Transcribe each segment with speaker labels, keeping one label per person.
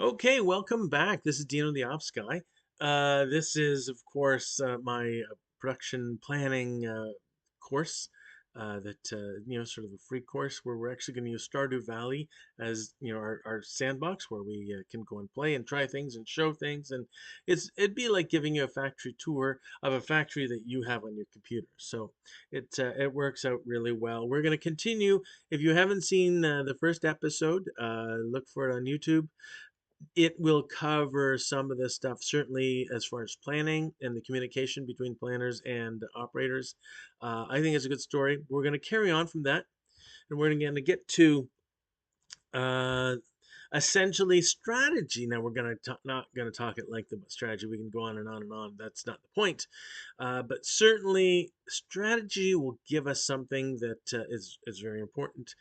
Speaker 1: Okay, welcome back. This is Dino the Ops Guy. This is, of course, my production planning course sort of a free course where we're actually going to use Stardew Valley as, our sandbox where we can go and play and try things and show things. And it'd be like giving you a factory tour of a factory that you have on your computer. So it works out really well. We're going to continue. If you haven't seen the first episode, look for it on YouTube. It will cover some of this stuff, certainly as far as planning and the communication between planners and operators. I think it's a good story. We're going to carry on from that, and we're going to get to uh, essentially strategy. Now we're going to not going to talk at length about strategy. We can go on and on and on. That's not the point. But certainly strategy will give us something that is very important.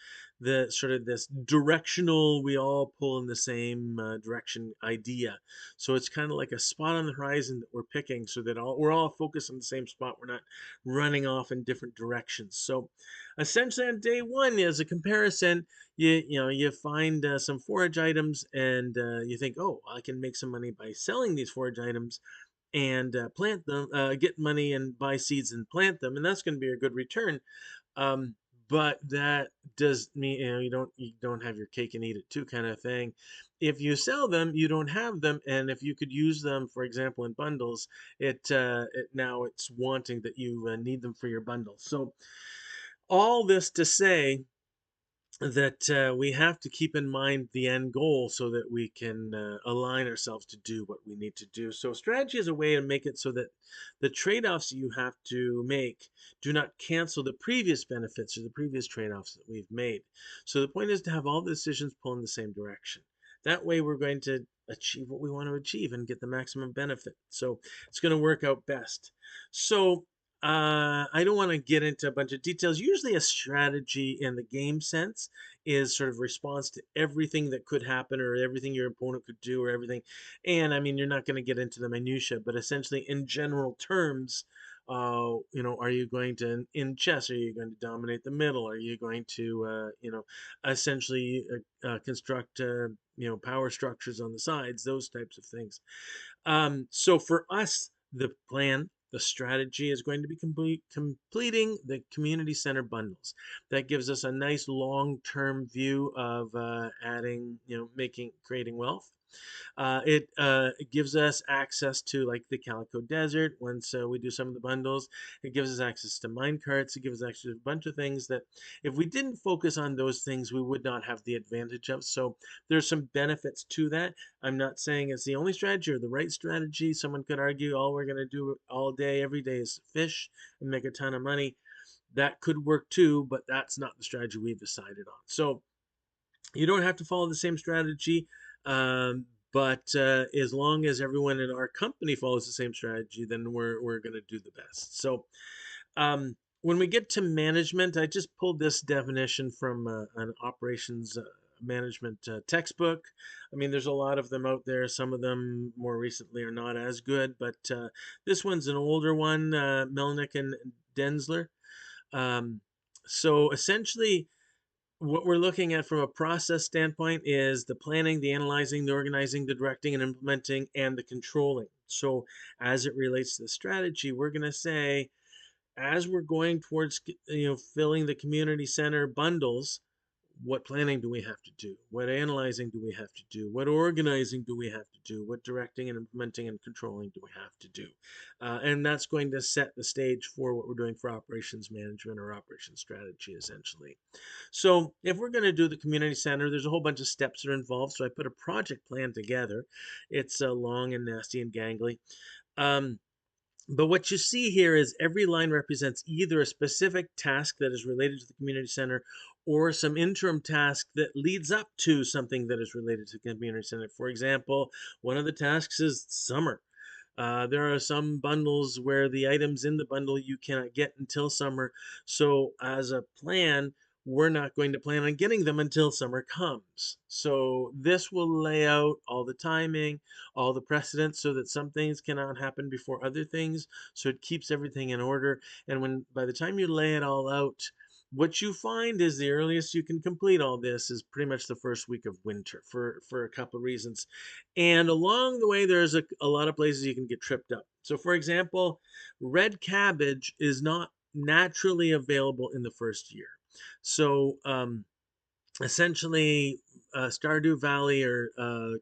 Speaker 1: The sort of this directional, we all pull in the same direction idea. So it's kind of like a spot on the horizon that we're picking, so that we're all focused on the same spot. We're not running off in different directions. So essentially on day one is a comparison. You find some forage items, and you think, oh, I can make some money by selling these forage items and plant them, get money and buy seeds and plant them, and that's going to be a good return. um, but that does mean, you don't have your cake and eat it too, kind of thing. If you sell them, you don't have them, and if you could use them, for example, in bundles, now it's wanting that you need them for your bundle. So all this to say that we have to keep in mind the end goal so that we can align ourselves to do what we need to do. So strategy is a way to make it so that the trade-offs you have to make do not cancel the previous benefits or the previous trade-offs that we've made. So the point is to have all the decisions pull in the same direction. That way we're going to achieve what we want to achieve and get the maximum benefit. So it's going to work out best. So I don't want to get into a bunch of details. Usually, a strategy in the game sense is sort of response to everything that could happen or everything your opponent could do or everything. And I mean, you're not going to get into the minutia, but essentially, in general terms, are you going to, in chess, are you going to dominate the middle? Are you going to, essentially construct, power structures on the sides, those types of things. So for us, the strategy is going to be completing the community center bundles. That gives us a nice long-term view of adding, creating wealth. It gives us access to like the Calico Desert once we do some of the bundles. It gives us access to mine carts. It gives us access to a bunch of things that if we didn't focus on those things, we would not have the advantage of. So there's some benefits to that. I'm not saying it's the only strategy or the right strategy. Someone could argue all we're going to do all day, every day is fish and make a ton of money. That could work too, but that's not the strategy we've decided on. So you don't have to follow the same strategy, but as long as everyone in our company follows the same strategy, then we're going to do the best. So when we get to management, I just pulled this definition from an operations management textbook. I mean, there's a lot of them out there. Some of them more recently are not as good, but this one's an older one, Melnick and Denzler. Um, so essentially, what we're looking at from a process standpoint is the planning, the analyzing, the organizing, the directing and implementing, and the controlling. So as it relates to the strategy, we're going to say, as we're going towards filling the community center bundles, what planning do we have to do? What analyzing do we have to do? What organizing do we have to do? What directing and implementing and controlling do we have to do? And that's going to set the stage for what we're doing for operations management or operations strategy, essentially. So if we're going to do the community center, there's a whole bunch of steps that are involved. So I put a project plan together. It's long and nasty and gangly. Um, but what you see here is every line represents either a specific task that is related to the community center or some interim task that leads up to something that is related to the community center. For example, one of the tasks is summer. There are some bundles where the items in the bundle you cannot get until summer. So as a plan, we're not going to plan on getting them until summer comes. So this will lay out all the timing, all the precedents so that some things cannot happen before other things. So it keeps everything in order. And by the time you lay it all out, What you find is the earliest you can complete all this is pretty much the first week of winter for a couple of reasons. And along the way, there's a lot of places you can get tripped up. So, for example, red cabbage is not naturally available in the first year. So, essentially, Stardew Valley or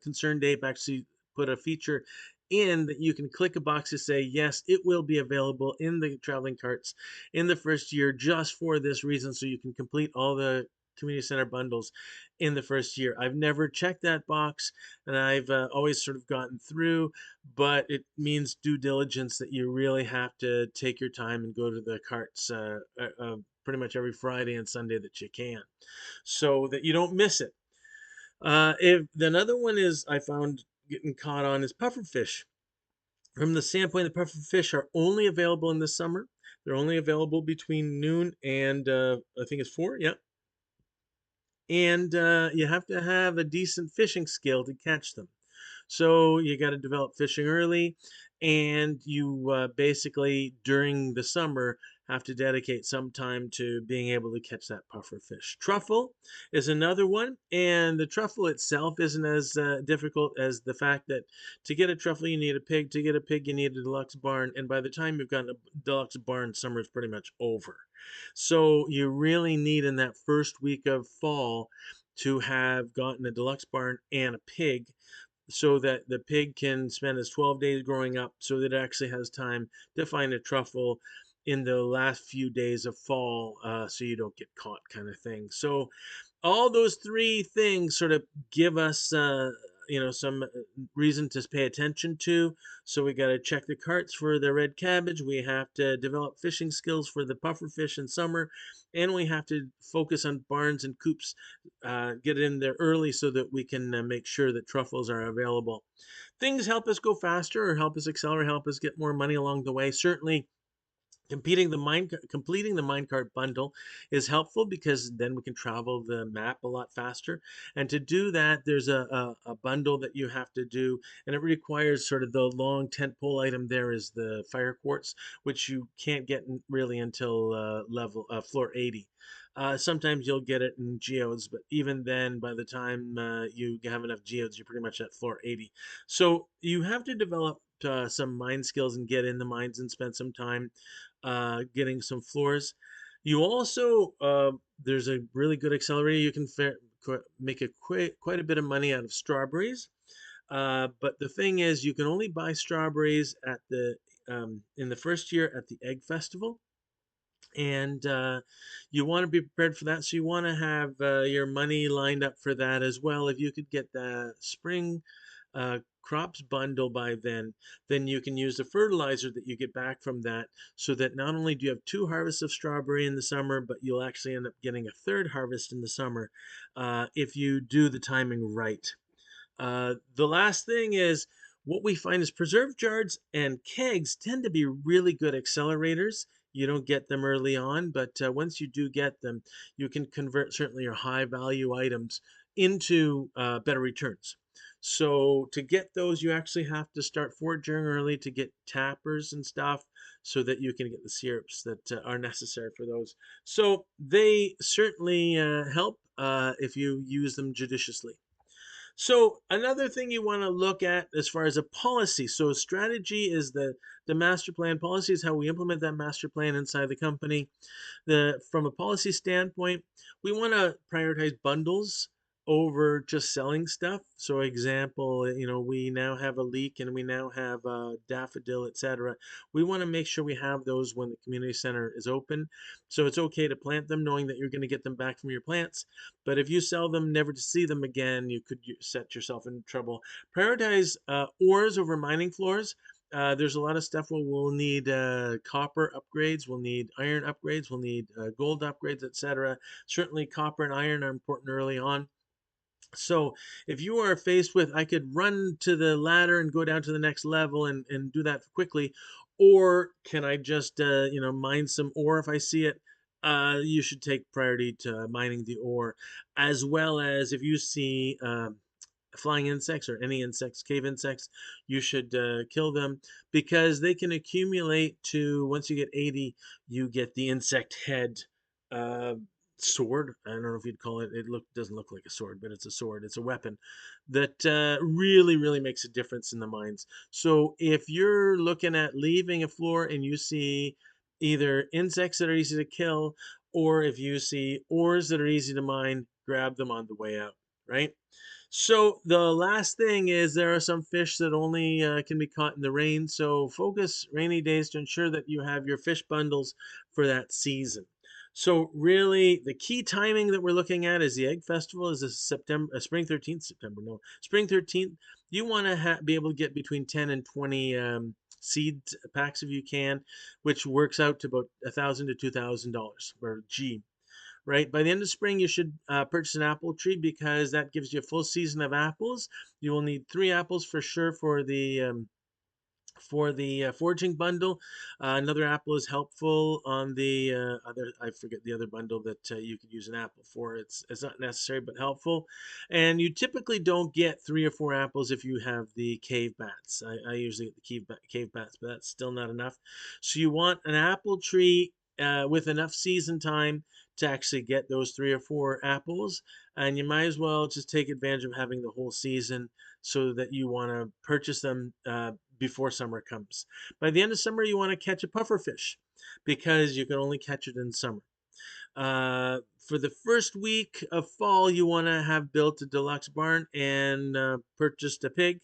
Speaker 1: Concerned Ape actually put a feature in that you can click a box to say, yes, it will be available in the traveling carts in the first year just for this reason. So you can complete all the community center bundles in the first year. I've never checked that box and I've always sort of gotten through, but it means due diligence that you really have to take your time and go to the carts pretty much every Friday and Sunday that you can so that you don't miss it. If another one is I found getting caught on is pufferfish. From the standpoint, the pufferfish are only available in the summer. They're only available between noon and I think it's 4. Yeah, and you have to have a decent fishing skill to catch them. So you got to develop fishing early, and you basically during the summer have to dedicate some time to being able to catch that puffer fish. Truffle is another one, and the truffle itself isn't as difficult as the fact that to get a truffle you need a pig, to get a pig you need a deluxe barn, and by the time you've got a deluxe barn, summer is pretty much over. So you really need in that first week of fall to have gotten a deluxe barn and a pig so that the pig can spend his 12 days growing up so that it actually has time to find a truffle in the last few days of fall so you don't get caught kind of thing. So all those three things sort of give us some reason to pay attention to. So we got to check the carts for the red cabbage, we have to develop fishing skills for the puffer fish in summer, and we have to focus on barns and coops, get in there early so that we can make sure that truffles are available. Things help us go faster or help us accelerate, help us get more money along the way. Certainly completing the minecart bundle is helpful because then we can travel the map a lot faster. And to do that, there's a bundle that you have to do, and it requires sort of the long tent pole item there is the fire quartz, which you can't get really until level floor 80. Sometimes you'll get it in geodes, but even then, by the time you have enough geodes, you're pretty much at floor 80. So you have to develop some mine skills and get in the mines and spend some time getting some floors. You also there's a really good accelerator. You can make quite a bit of money out of strawberries. But the thing is, you can only buy strawberries at the in the first year at the egg festival, and you want to be prepared for that. So you want to have your money lined up for that as well. If you could get the spring crops bundle by then you can use the fertilizer that you get back from that, so that not only do you have 2 harvests of strawberry in the summer, but you'll actually end up getting a third harvest in the summer if you do the timing right. The last thing is what we find is preserved jars and kegs tend to be really good accelerators. You don't get them early on, but once you do get them, you can convert certainly your high value items into better returns. So to get those, you actually have to start foraging early to get tappers and stuff so that you can get the syrups that are necessary for those. So they certainly help if you use them judiciously. So another thing you want to look at as far as a policy. So strategy is the master plan. Policy is how we implement that master plan inside the company. From a policy standpoint, we want to prioritize bundles over just selling stuff. So example, we now have a leek and we now have a daffodil, etc. We want to make sure we have those when the community center is open. So it's okay to plant them knowing that you're going to get them back from your plants. But if you sell them never to see them again, you could set yourself in trouble. Prioritize ores over mining floors. There's a lot of stuff where we'll need copper upgrades, we'll need iron upgrades, we'll need gold upgrades, etc. Certainly, copper and iron are important early on. So if you are faced with, I could run to the ladder and go down to the next level and do that quickly, or can I just, mine some ore if I see it? You should take priority to mining the ore, as well as if you see flying insects or any insects, cave insects, you should kill them because they can accumulate to, once you get 80, you get the insect head uh, sword. I don't know if you'd call it. It doesn't look like a sword, but it's a sword. It's a weapon that really makes a difference in the mines. So if you're looking at leaving a floor and you see either insects that are easy to kill, or if you see ores that are easy to mine, grab them on the way out. Right. So the last thing is there are some fish that only can be caught in the rain. So focus rainy days to ensure that you have your fish bundles for that season. So really, the key timing that we're looking at is the egg festival is a spring 13th, September, no, spring 13th. You want to be able to get between 10 and 20 seed packs if you can, which works out to about $1,000 to $2,000 or G, right? By the end of spring, you should purchase an apple tree because that gives you a full season of apples. You will need 3 apples for sure for the foraging bundle. Another apple is helpful on the other. I forget the other bundle that you could use an apple for. It's not necessary but helpful. And you typically don't get 3 or 4 apples if you have the cave bats. I usually get the cave bats, but that's still not enough. So you want an apple tree with enough season time to actually get those 3 or 4 apples, and you might as well just take advantage of having the whole season so that you want to purchase them before summer comes. By the end of summer, you want to catch a puffer fish because you can only catch it in summer. For the first week of fall, you want to have built a deluxe barn and purchased a pig.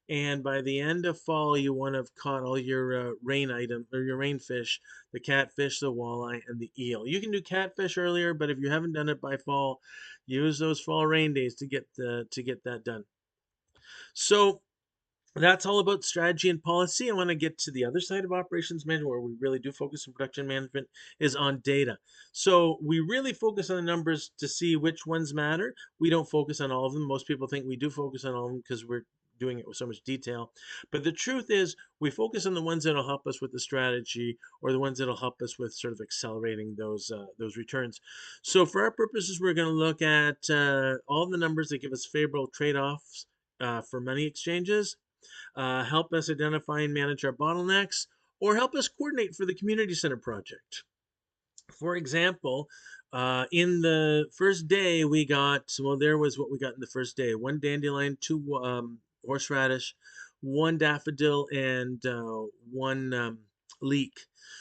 Speaker 1: And by the end of fall, you want to have caught all your rain item or your rain fish, the catfish, the walleye, and the eel. You can do catfish earlier, but if you haven't done it by fall, use those fall rain days to get that done. So that's all about strategy and policy. I want to get to the other side of operations management where we really do focus on production management is on data. So we really focus on the numbers to see which ones matter. We don't focus on all of them. Most people think we do focus on all of them because we're doing it with so much detail. But the truth is we focus on the ones that'll help us with the strategy or the ones that'll help us with sort of accelerating those returns. So for our purposes, we're going to look at all the numbers that give us favorable trade-offs for money exchanges, help us identify and manage our bottlenecks, or help us coordinate for the community center project. For example, in the first day we got, well, there was what we got in the first day: 1 dandelion, 2 horseradish, 1 daffodil, and 1 leek.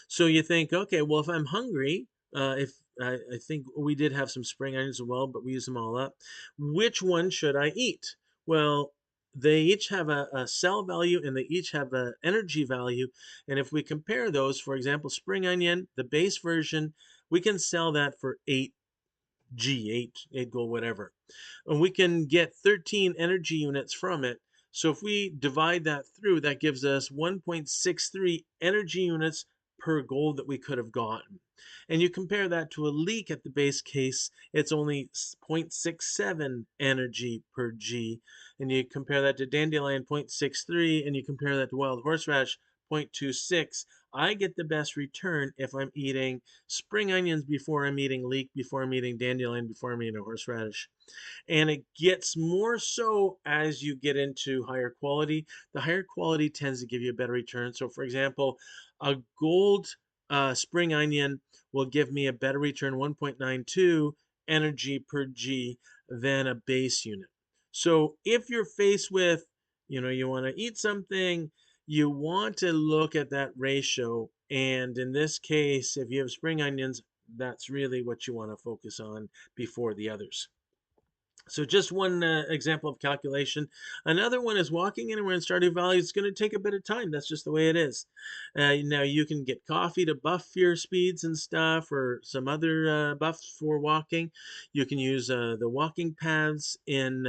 Speaker 1: So you think, okay, well, if I'm hungry, if I think we did have some spring onions as well, but we used them all up. Which one should I eat? Well, they each have a cell value and they each have an energy value. And if we compare those, for example, spring onion, the base version, we can sell that for 8G, 8 gold, whatever. And we can get 13 energy units from it. So if we divide that through, that gives us 1.63 energy units per gold that we could have gotten. And you compare that to a leek at the base case, it's only 0.67 energy per G. And you compare that to dandelion 0.63, and you compare that to wild horseradish 0.26. I get the best return if I'm eating spring onions before I'm eating leek, before I'm eating dandelion, before I'm eating horseradish. And it gets more so as you get into higher quality. The higher quality tends to give you a better return. So, for example, a gold spring onion will give me a better return, 1.92 energy per G, than a base unit. So, if you're faced with, you want to eat something, you want to look at that ratio. And in this case, if you have spring onions, that's really what you want to focus on before the others. So just one example of calculation. Another one is walking anywhere in Stardew Valley. It's going to take a bit of time. That's just the way it is. Now you can get coffee to buff your speeds and stuff, or some other buffs for walking. You can use the walking paths in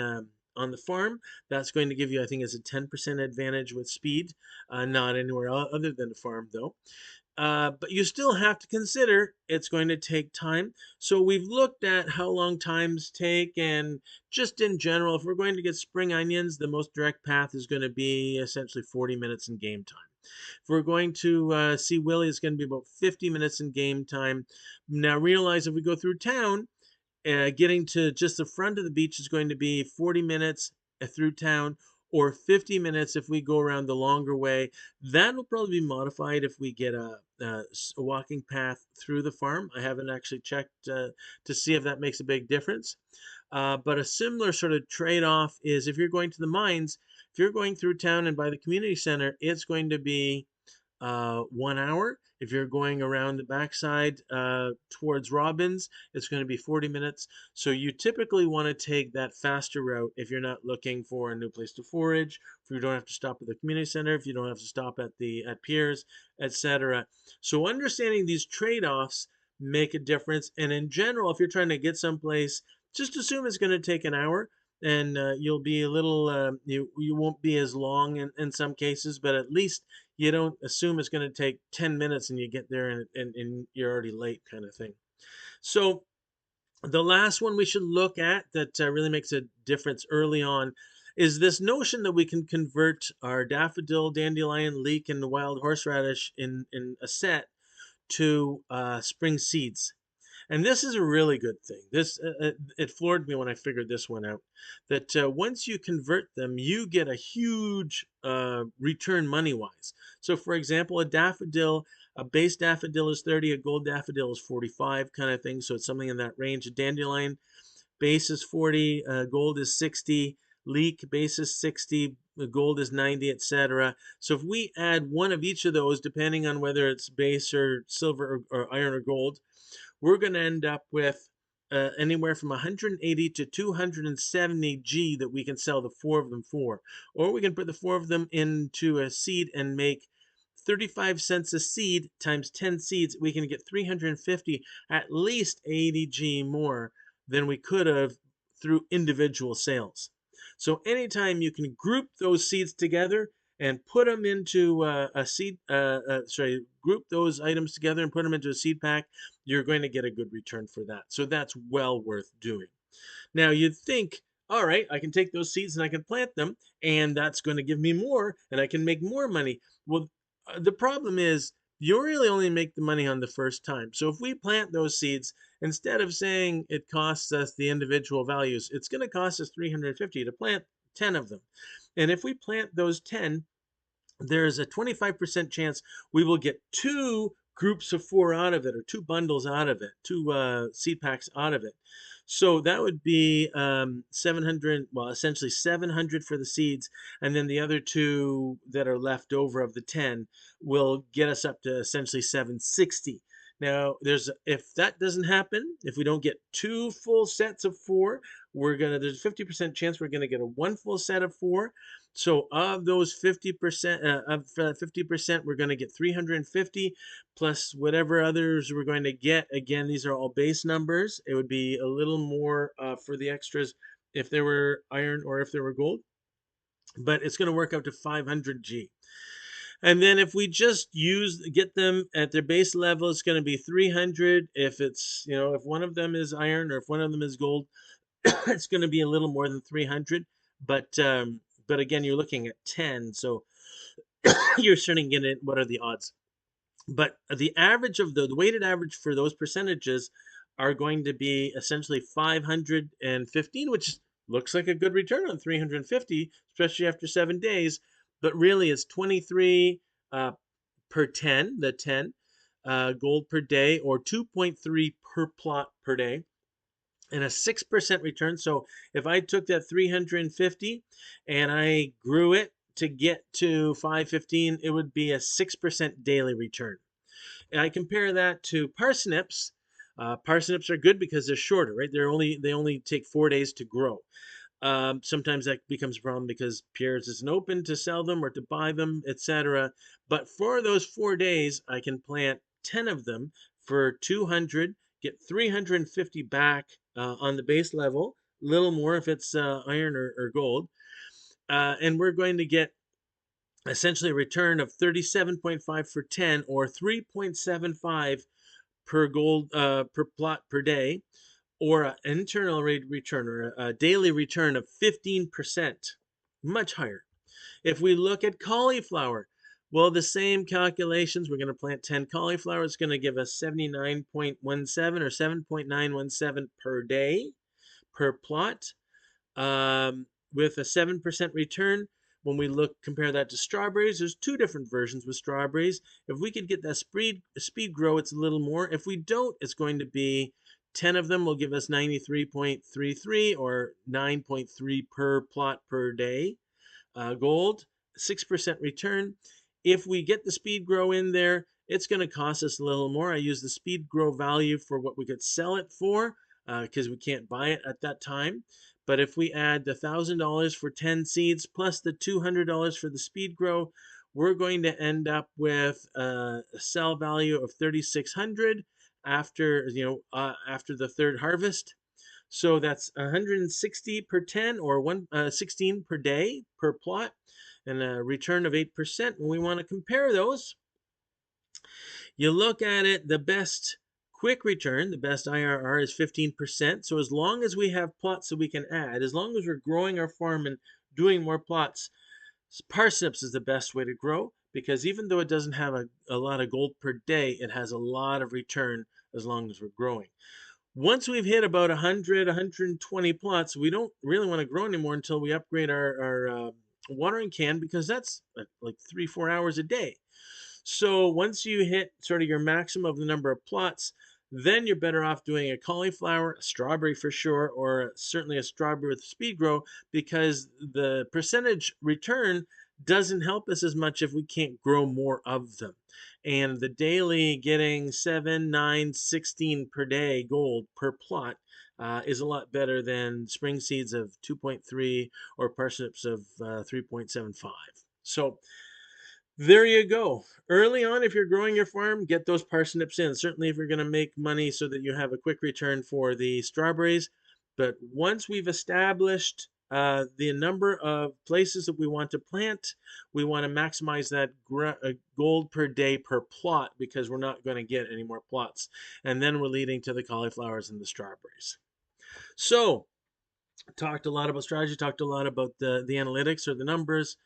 Speaker 1: on the farm. That's going to give you, I think, it's a 10% advantage with speed. Not anywhere other than the farm, though. But you still have to consider it's going to take time. So we've looked at how long times take, and just in general, if we're going to get spring onions, the most direct path is going to be essentially 40 minutes in game time. If we're going to see Willie, it's going to be about 50 minutes in game time. Now realize if we go through town, getting to just the front of the beach is going to be 40 minutes through town, or 50 minutes if we go around the longer way. That will probably be modified if we get a walking path through the farm. I haven't actually checked to see if that makes a big difference. But a similar sort of trade-off is if you're going to the mines, if you're going through town and by the community center, it's going to be 1 hour. If you're going around the backside towards Robbins, it's going to be 40 minutes. So you typically want to take that faster route if you're not looking for a new place to forage, if you don't have to stop at the community center, if you don't have to stop at the at piers, etc. So understanding these trade-offs make a difference. And in general, if you're trying to get someplace, just assume it's going to take an hour and you'll be a little you won't be as long in some cases, but at least you don't assume it's going to take 10 minutes and you get there and you're already late kind of thing. So the last one we should look at that really makes a difference early on is this notion that we can convert our daffodil, dandelion, leek, and the wild horseradish in a set to spring seeds. And this is a really good thing. It floored me when I figured this one out. That once you convert them, you get a huge return money wise. So, for example, a base daffodil is 30, a gold daffodil is 45, kind of thing. So it's something in that range. A dandelion base is 40, gold is 60, leek base is 60, gold is 90, etc. So if we add one of each of those, depending on whether it's base or silver or iron or gold, we're going to end up with anywhere from 180 to 270 G that we can sell the four of them for. Or we can put the four of them into a seed and make 35 cents a seed times 10 seeds. We can get 350, at least 80 G more than we could have through individual sales. So anytime you can group those seeds together and put them into a seed, group those items together and put them into a seed pack, you're going to get a good return for that. So that's well worth doing. Now you'd think, all right, I can take those seeds and I can plant them, and that's going to give me more, and I can make more money. Well, the problem is you really only make the money on the first time. So if we plant those seeds, instead of saying it costs us the individual values, it's going to cost us 350 to plant 10 of them. And if we plant those 10, there's a 25% chance we will get two groups of four out of it, or two bundles out of it, two seed packs out of it. So that would be 700, well, essentially 700 for the seeds, and then the other two that are left over of the 10 will get us up to essentially 760. Now, if that doesn't happen, if we don't get two full sets of four, there's a 50% chance we're gonna get a one full set of four. So of those 50%, of 50%, we're going to get 350 plus whatever others we're going to get. Again, these are all base numbers. It would be a little more for the extras if there were iron or if there were gold, but it's going to work out to 500 G. And then if we just get them at their base level, it's going to be 300. If if one of them is iron or if one of them is gold, it's going to be a little more than 300. But again, you're looking at 10, so you're starting to get what are the odds. But the average of the weighted average for those percentages are going to be essentially 515, which looks like a good return on 350, especially after 7 days. But really, it's 23 per 10, the 10 gold per day, or 2.3 per plot per day, and a 6% return. So if I took that 350 and I grew it to get to 515, it would be a 6% daily return. And I compare that to parsnips. Parsnips are good because they're shorter, right? They only take 4 days to grow. Sometimes that becomes a problem because Pierre's isn't open to sell them or to buy them, etc. But for those 4 days, I can plant 10 of them for 200, get 350 back on the base level, a little more if it's iron or gold. And we're going to get essentially a return of 37.5 for 10, or 3.75 per gold per plot per day, or an internal rate return, or a daily return of 15%, much higher. If we look at cauliflower, well, the same calculations. We're going to plant 10 cauliflower. It's going to give us 79.17 or 7.917 per day per plot, with a 7% return. when we compare that to strawberries, there's two different versions with strawberries. If we could get that speed grow, it's a little more. If we don't, it's going to be 10 of them will give us 93.33 or 9.3 per plot per day. Gold, 6% return. If we get the speed grow in there, it's going to cost us a little more. I use the speed grow value for what we could sell it for because we can't buy it at that time. But if we add the $1,000 for 10 seeds plus the $200 for the speed grow, we're going to end up with a sell value of 3,600 after after the third harvest. So that's 160 per 10 or 16 per day per plot and a return of 8%. When we want to compare those, you look at it, the best quick return, the best IRR is 15%. So as long as we have plots that we can add, as long as we're growing our farm and doing more plots, parsnips is the best way to grow because even though it doesn't have a lot of gold per day, it has a lot of return as long as we're growing. Once we've hit about 100, 120 plots, we don't really want to grow anymore until we upgrade our watering can because that's like 3-4 hours a day. So once you hit sort of your maximum of the number of plots, then you're better off doing a cauliflower, a strawberry for sure, or certainly a strawberry with speed grow because the percentage return doesn't help us as much if we can't grow more of them. And the daily getting 7, 9, 16 per day gold per plot is a lot better than spring seeds of 2.3 or parsnips of 3.75. So there you go. Early on, if you're growing your farm, get those parsnips in. Certainly, if you're going to make money so that you have a quick return for the strawberries. But once we've established the number of places that we want to plant, we want to maximize that gold per day per plot because we're not going to get any more plots. And then we're leading to the cauliflowers and the strawberries. So, talked a lot about strategy, talked a lot about the analytics or the numbers.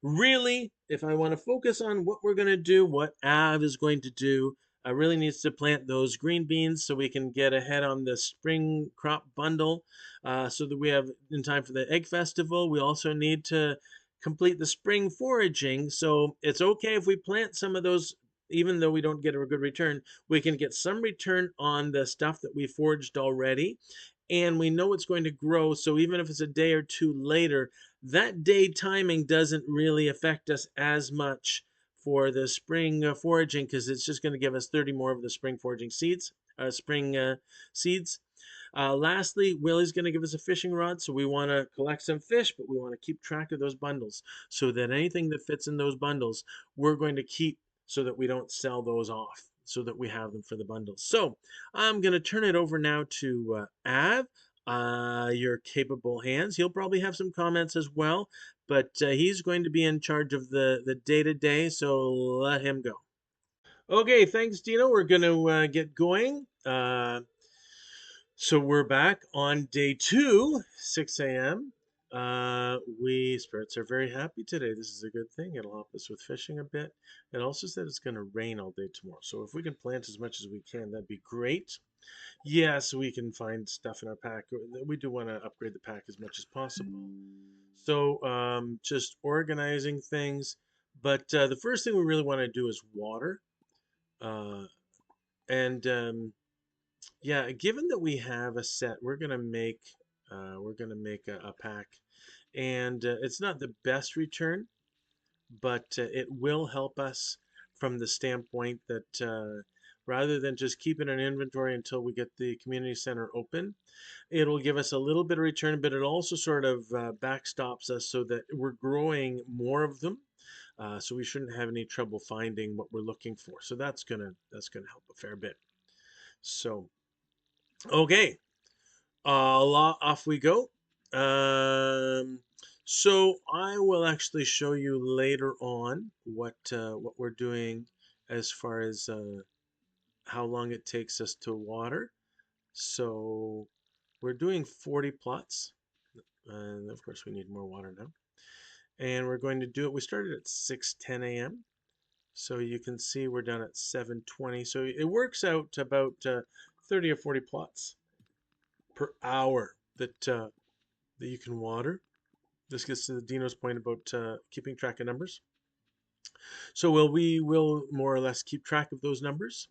Speaker 1: Really, if I want to focus on what we're going to do, what Av is going to do, I really needs to plant those green beans so we can get ahead on the spring crop bundle so that we have in time for the egg festival. We also need to complete the spring foraging. So it's okay if we plant some of those even though we don't get a good return, we can get some return on the stuff that we foraged already and we know it's going to grow. So even if it's a day or two later, that day timing doesn't really affect us as much for the spring foraging because it's just going to give us 30 more of the spring foraging seeds, spring seeds. Lastly, Willie's going to give us a fishing rod, so we want to collect some fish, but we want to keep track of those bundles so that anything that fits in those bundles, we're going to keep so that we don't sell those off, so that we have them for the bundles. So I'm going to turn it over now to Av, your capable hands. He'll probably have some comments as well, but he's going to be in charge of the day-to-day, so let him go. Okay, thanks, Dino. We're going to get going. So we're back on day 2, 6 a.m. We spirits are very happy today. This is a good thing. It'll help us with fishing a bit. It also said it's going to rain all day tomorrow. So if we can plant as much as we can, that'd be great. Yeah, so we can find stuff in our pack. We do want to upgrade the pack as much as possible. So just organizing things. But the first thing we really want to do is water. Uh, and yeah, given that we have a set, we're gonna make a pack, and it's not the best return, but it will help us from the standpoint that rather than just keeping an inventory until we get the community center open, it'll give us a little bit of return, but it also sort of backstops us so that we're growing more of them. So we shouldn't have any trouble finding what we're looking for. So that's gonna help a fair bit. So okay, off we go. Um, so I will actually show you later on what we're doing as far as how long it takes us to water. So we're doing 40 plots, and of course we need more water now. And we're going to do it. We started at 6:10 a.m. So you can see we're done at 7:20. So it works out to about 30 or 40 plots per hour that you can water. This gets to Dino's point about keeping track of numbers. So we will more or less keep track of those numbers.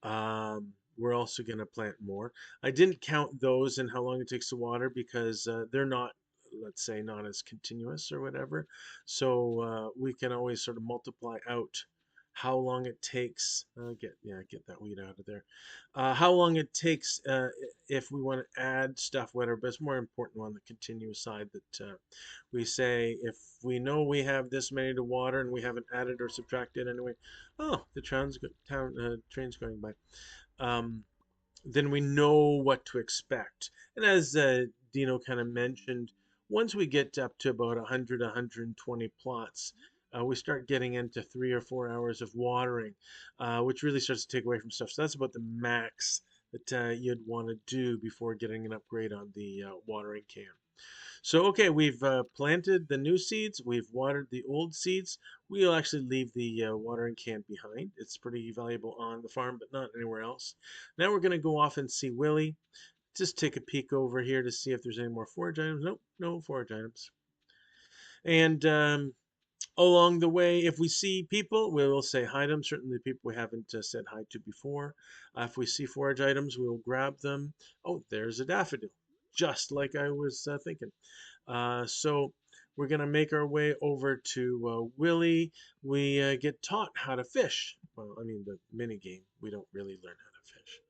Speaker 1: We're also going to plant more. I didn't count those and how long it takes to water because they're not, let's say, not as continuous or whatever. So we can always sort of multiply out how long it takes. Get that weed out of there. How long it takes if we want to add stuff, whatever. But it's more important on the continuous side that we say if we know we have this many to water and we haven't added or subtracted anyway. Oh, the train's going by. Um, then we know what to expect. And as Dino kind of mentioned, once we get up to about 100, 120 plots, we start getting into 3 or 4 hours of watering, which really starts to take away from stuff. So that's about the max that you'd want to do before getting an upgrade on the watering can. So, okay, we've planted the new seeds, we've watered the old seeds. We'll actually leave the watering can behind. It's pretty valuable on the farm, but not anywhere else. Now we're going to go off and see Willie. Just take a peek over here to see if there's any more forage items. Nope, no forage items. And along the way, if we see people, we will say hi to them. Certainly, people we haven't said hi to before. If we see forage items, we'll grab them. Oh, there's a daffodil, just like I was thinking. So we're going to make our way over to Willie. We get taught how to fish. Well, I mean, the mini game. We don't really learn how to fish.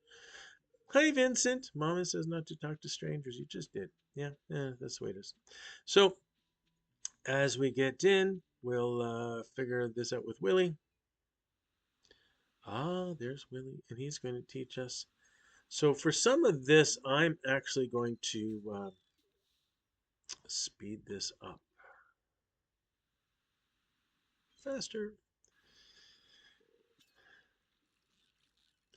Speaker 1: Hi, Vincent. Mama says not to talk to strangers. You just did. Yeah, that's the way it is. So as we get in, we'll figure this out with Willie. Ah, there's Willie, and he's going to teach us. So for some of this, I'm actually going to speed this up faster.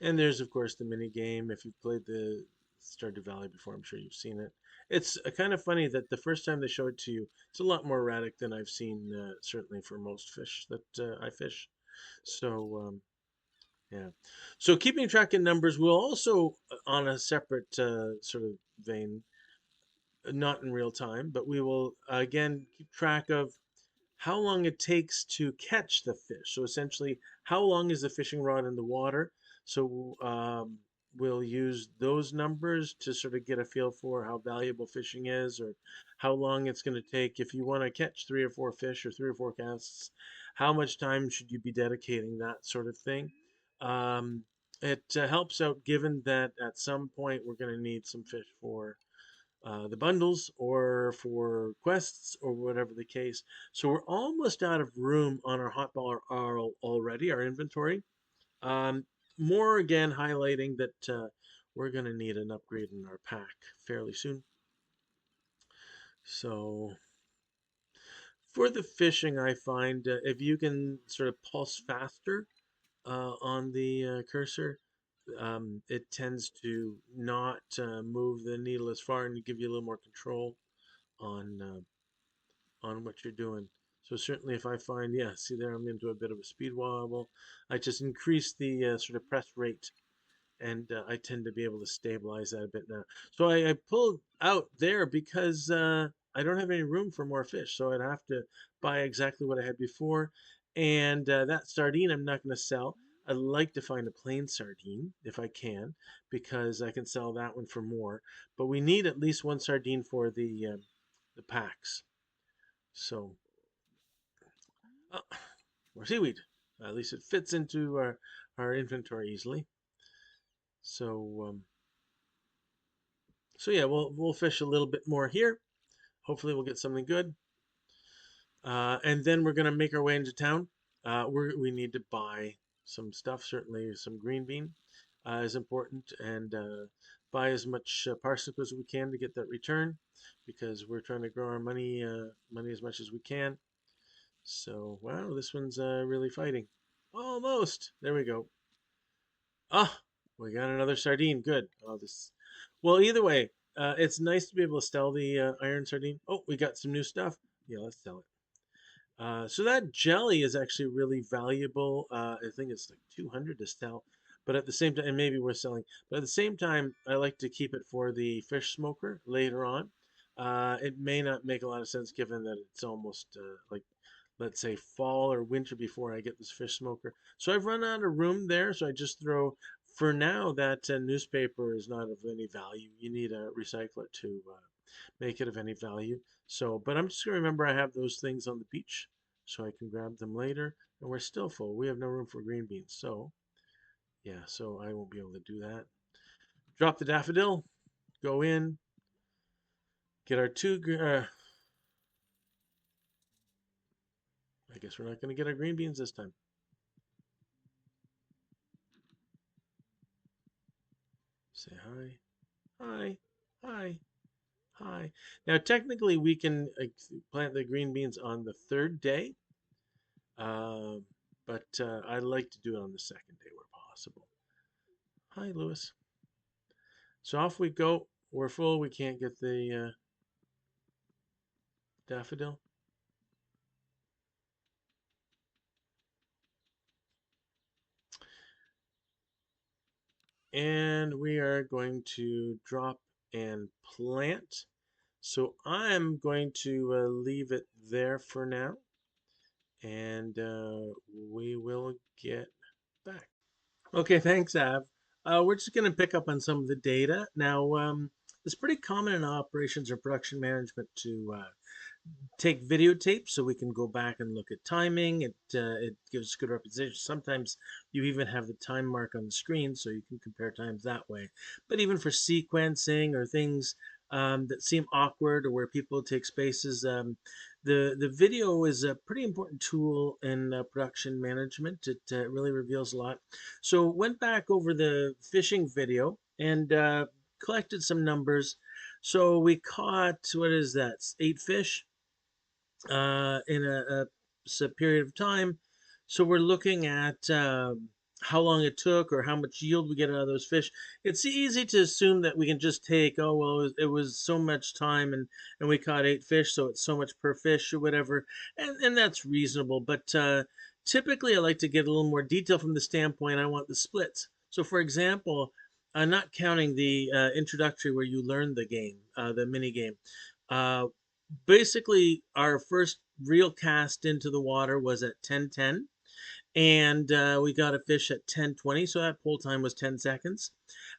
Speaker 1: And there's, of course, the mini game. If you've played the Stardew Valley before, I'm sure you've seen it. It's kind of funny that the first time they show it to you, it's a lot more erratic than I've seen, certainly for most fish that I fish. So, yeah. So, keeping track of numbers, we'll also, on a separate sort of vein, not in real time, but we will again keep track of how long it takes to catch the fish. So essentially, how long is the fishing rod in the water? So we'll use those numbers to sort of get a feel for how valuable fishing is, or how long it's going to take. If you want to catch 3 or 4 fish or 3 or 4 casts, how much time should you be dedicating, that sort of thing. Um, it helps out given that at some point we're going to need some fish for the bundles or for quests or whatever the case. So we're almost out of room on our hotbar already, our inventory. Um, More again highlighting that we're going to need an upgrade in our pack fairly soon. So for the fishing, I find if you can sort of pulse faster on the cursor, it tends to not move the needle as far and give you a little more control on what you're doing. So certainly if I find, yeah, see there, I'm into a bit of a speed wobble, I just increase the sort of press rate and I tend to be able to stabilize that a bit now. So I pulled out there because I don't have any room for more fish. So I'd have to buy exactly what I had before. And that sardine I'm not going to sell. I'd like to find a plain sardine if I can, because I can sell that one for more. But we need at least one sardine for the packs. So uh, more seaweed. At least it fits into our inventory easily. So so yeah, we'll fish a little bit more here. Hopefully we'll get something good. And then we're gonna make our way into town. We need to buy some stuff. Certainly, some green bean is important, and buy as much parsnip as we can to get that return, because we're trying to grow our money as much as we can. So wow, this one's really fighting. Almost. There we go. Ah, we got another sardine. Good. Oh, this. Well, either way, it's nice to be able to sell the iron sardine. Oh, we got some new stuff. Yeah, let's sell it. So that jelly is actually really valuable. I think it's like 200 to sell, but at the same time, and maybe we're selling. But at the same time, I like to keep it for the fish smoker later on. It may not make a lot of sense given that it's almost like, let's say, fall or winter before I get this fish smoker. So I've run out of room there, so I just throw. For now, that newspaper is not of any value. You need a recycler to make it of any value. So, but I'm just gonna remember I have those things on the beach, so I can grab them later. And we're still full. We have no room for green beans. So, yeah, so I won't be able to do that. Drop the daffodil, go in, get our two. I guess we're not going to get our green beans this time. Say hi, hi, hi, hi. Now, technically, we can plant the green beans on the third day, uh, but I like to do it on the second day where possible. Hi, Lewis. So off we go. We're full. We can't get the daffodil. And we are going to drop and plant. So I'm going to leave it there for now, and we will get back. Okay, thanks, Av. We're just going to pick up on some of the data. Now, it's pretty common in operations or production management to take videotape so we can go back and look at timing. It gives good representation. Sometimes you even have the time mark on the screen so you can compare times that way. But even for sequencing or things that seem awkward or where people take spaces, the video is a pretty important tool in production management. It really reveals a lot. So went back over the fishing video and collected some numbers. So we caught, what is that, 8 fish in a period of time. So we're looking at how long it took or how much yield we get out of those fish. It's easy to assume that we can just take, oh, well, it was so much time and we caught 8 fish, so it's so much per fish or whatever. And that's reasonable. But typically, I like to get a little more detail from the standpoint I want the splits. So, for example, not counting the introductory where you learn the game, the mini game. Uh, Basically our first real cast into the water was at 10:10, and we got a fish at 10:20, so that pull time was 10 seconds.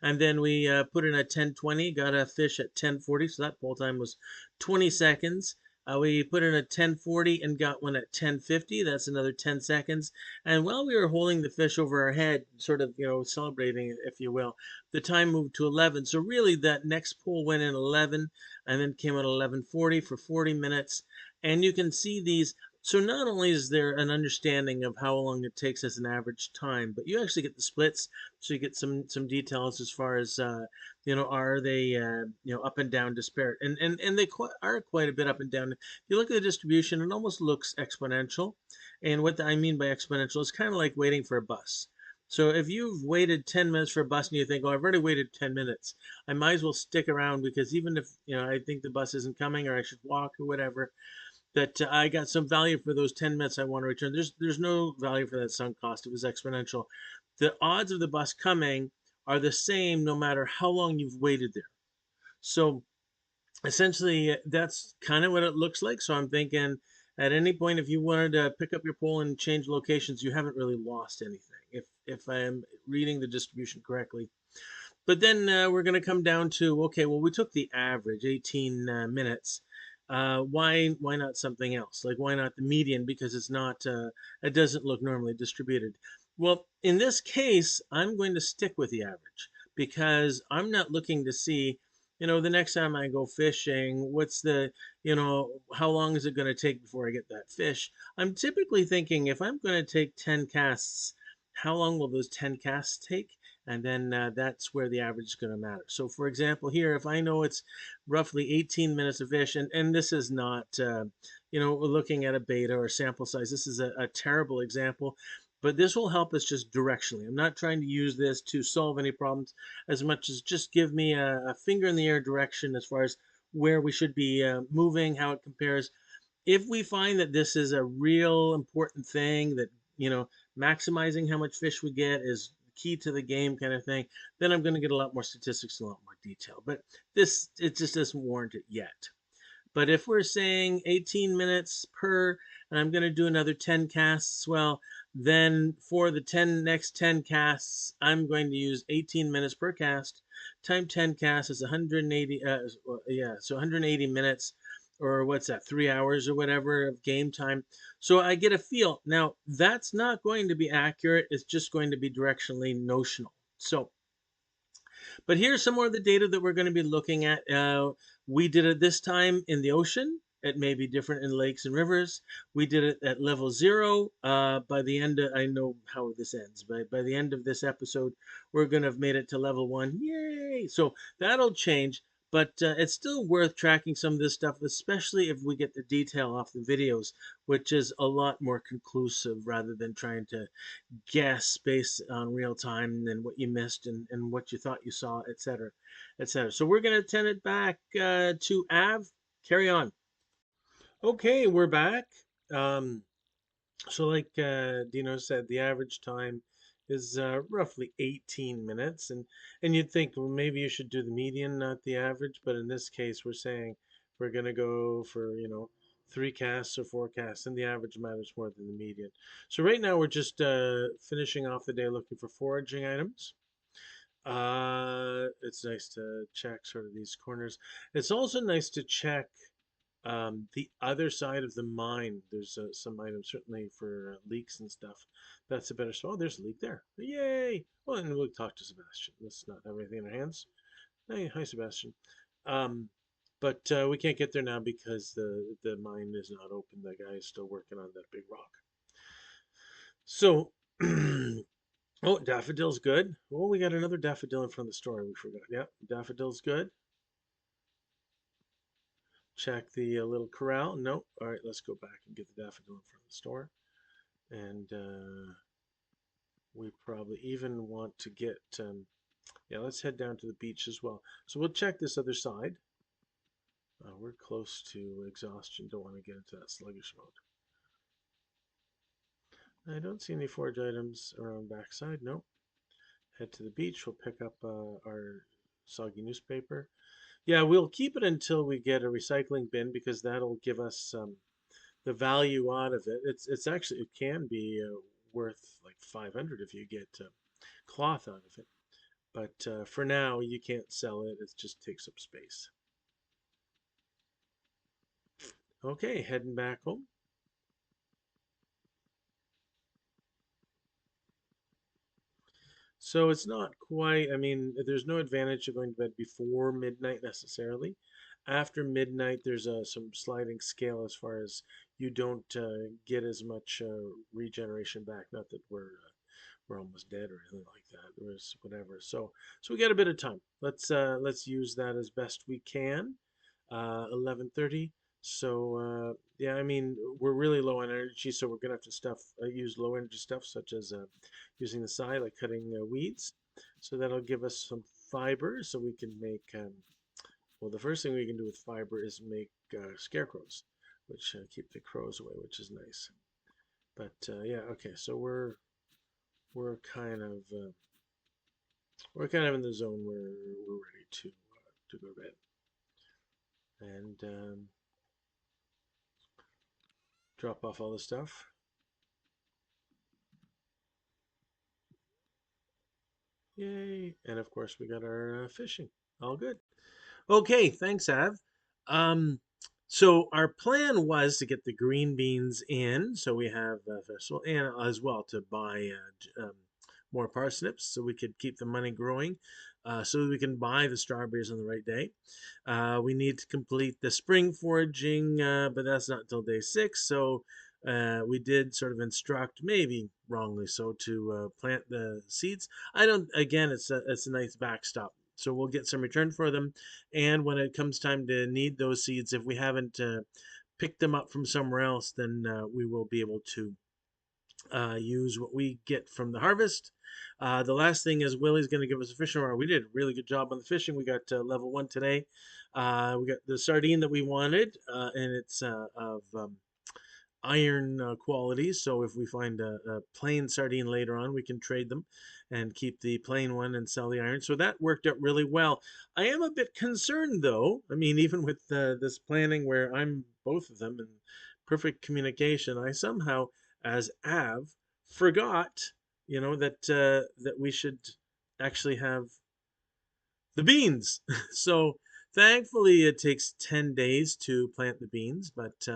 Speaker 1: And then we put in a 10:20, got a fish at 10:40, so that pull time was 20 seconds. We put in a 10:40 and got one at 10:50. That's another 10 seconds. And while we were holding the fish over our head, sort of, celebrating it, if you will, the time moved to 11. So really, that next pull went in 11, and then came at 11:40 for 40 minutes. And you can see these. So not only is there an understanding of how long it takes as an average time, but you actually get the splits, so you get some details as far as are they up and down disparate, and they are quite a bit up and down. If you look at the distribution, it almost looks exponential, and what I mean by exponential is kind of like waiting for a bus. So if you've waited 10 minutes for a bus and you think, oh, I've already waited 10 minutes, I might as well stick around because even if I think the bus isn't coming or I should walk or whatever, that I got some value for those 10 minutes I want to return. There's no value for that sunk cost. It was exponential. The odds of the bus coming are the same no matter how long you've waited there. So essentially, that's kind of what it looks like. So I'm thinking at any point, if you wanted to pick up your pole and change locations, you haven't really lost anything. If I'm reading the distribution correctly. But then we're going to come down to, okay, well, we took the average 18 minutes. Why not something else? Like, why not the median? Because it doesn't look normally distributed. Well, in this case, I'm going to stick with the average because I'm not looking to see, the next time I go fishing, how long is it going to take before I get that fish? I'm typically thinking if I'm going to take 10 casts, how long will those 10 casts take? And then that's where the average is going to matter. So for example, here, if I know it's roughly 18 minutes of fish, and this is not, looking at a beta or sample size, this is a terrible example, but this will help us just directionally. I'm not trying to use this to solve any problems as much as just give me a finger in the air direction as far as where we should be moving, how it compares. If we find that this is a real important thing, that maximizing how much fish we get is key to the game kind of thing, then I'm going to get a lot more statistics and a lot more detail. But it just doesn't warrant it yet. But if we're saying 18 minutes per, and I'm going to do another 10 casts, well, then for the next 10 casts, I'm going to use 18 minutes per cast. Time 10 casts is 180, yeah, so 180 minutes, or what's that, 3 hours or whatever of game time. So I get a feel. Now, that's not going to be accurate. It's just going to be directionally notional. So but here's some more of the data that we're going to be looking at. We did it this time in the ocean. It may be different in lakes and rivers. We did it at level 0. By the end, I know how this ends. By the end of this episode, we're going to have made it to level 1. Yay! So that'll change. But it's still worth tracking some of this stuff, especially if we get the detail off the videos, which is a lot more conclusive rather than trying to guess based on real time and what you missed and what you thought you saw, etc., etc. So we're going to turn it back to Av. Carry on. Okay, we're back. Um, so, like Dino said, the average time is roughly 18 minutes, and you'd think, well, maybe you should do the median, not the average. But in this case, we're saying we're going to go for 3 casts or 4 casts, and the average matters more than the median. So right now we're just finishing off the day looking for foraging items. It's nice to check sort of these corners. It's also nice to check the other side of the mine. There's some items certainly for leaks and stuff. That's a better spot. Oh, there's a leak there. Yay! Well, and we'll talk to Sebastian. Let's not have anything in our hands. Hey, hi, Sebastian. Um, but we can't get there now because the mine is not open. The guy is still working on that big rock. So, oh, daffodil's good. Oh, we got another daffodil in front of the store. We forgot. Yeah, daffodil's good. Check the little corral. No. All right, let's go back and get the daffodil in front of the store. And we probably even want to get, yeah, let's head down to the beach as well. So we'll check this other side. We're close to exhaustion. Don't want to get into that sluggish mode. I don't see any forage items around backside. Nope. Head to the beach. We'll pick up our soggy newspaper. Yeah, we'll keep it until we get a recycling bin because that'll give us the value out of it. It's actually it can be worth like 500 if you get cloth out of it. But for now, you can't sell it. It just takes up space. Okay, heading back home. So it's not quite, I mean, there's no advantage to going to bed before midnight necessarily. After midnight, there's some sliding scale as far as you don't get as much regeneration back. Not that we're almost dead or anything like that. There's whatever. So we got a bit of time. Let's use that as best we can. 11:30. So yeah, I mean we're really low on energy, so we're gonna have to use low energy stuff such as using the scythe, like cutting weeds. So that'll give us some fiber, so we can make. Well, the first thing we can do with fiber is make scarecrows, which keep the crows away, which is nice. But yeah, okay. So we're kind of in the zone where we're ready to go to bed. And drop off all the stuff. Yay! And of course, we got our fishing. All good. Okay, thanks, Av. Um, so our plan was to get the green beans in, so we have the festival, and as well to buy more parsnips, so we could keep the money growing, so we can buy the strawberries on the right day. We need to complete the spring foraging, but that's not until day 6. So we did sort of instruct, maybe wrongly so, to plant the seeds. I don't. Again, it's a nice backstop. So we'll get some return for them, and when it comes time to need those seeds, if we haven't picked them up from somewhere else, then we will be able to use what we get from the harvest. The last thing is Willie's going to give us a fishing rod. We did a really good job on the fishing. We got level 1 today. We got the sardine that we wanted, and it's of iron qualities. So if we find a plain sardine later on, we can trade them and keep the plain one and sell the iron. So that worked out really well. I am a bit concerned though. I mean, even with this planning where I'm both of them in perfect communication, I somehow, as Av, forgot, that we should actually have the beans. So thankfully, it takes 10 days to plant the beans. But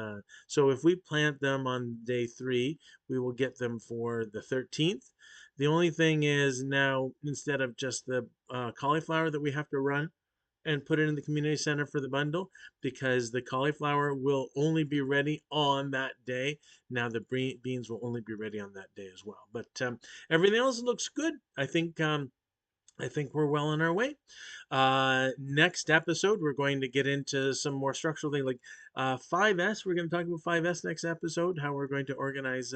Speaker 1: so if we plant them on day 3, we will get them for the 13th. The only thing is now, instead of just the cauliflower that we have to run and put it in the community center for the bundle, because the cauliflower will only be ready on that day. Now the beans will only be ready on that day as well. But everything else looks good. I think we're well on our way. Next episode, we're going to get into some more structural things like 5S. We're going to talk about 5S next episode, how we're going to organize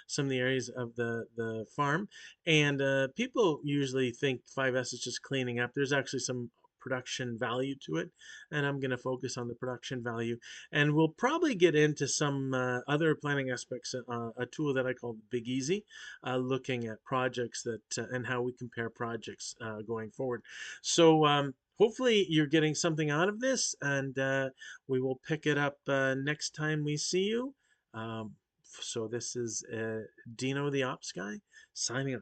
Speaker 1: some of the areas of the farm. And people usually think 5S is just cleaning up. There's actually some production value to it, and I'm going to focus on the production value. And we'll probably get into some other planning aspects, a tool that I call Big Easy, looking at projects that and how we compare projects going forward. So hopefully you're getting something out of this, and we will pick it up next time we see you. So this is Dino the Ops Guy signing off.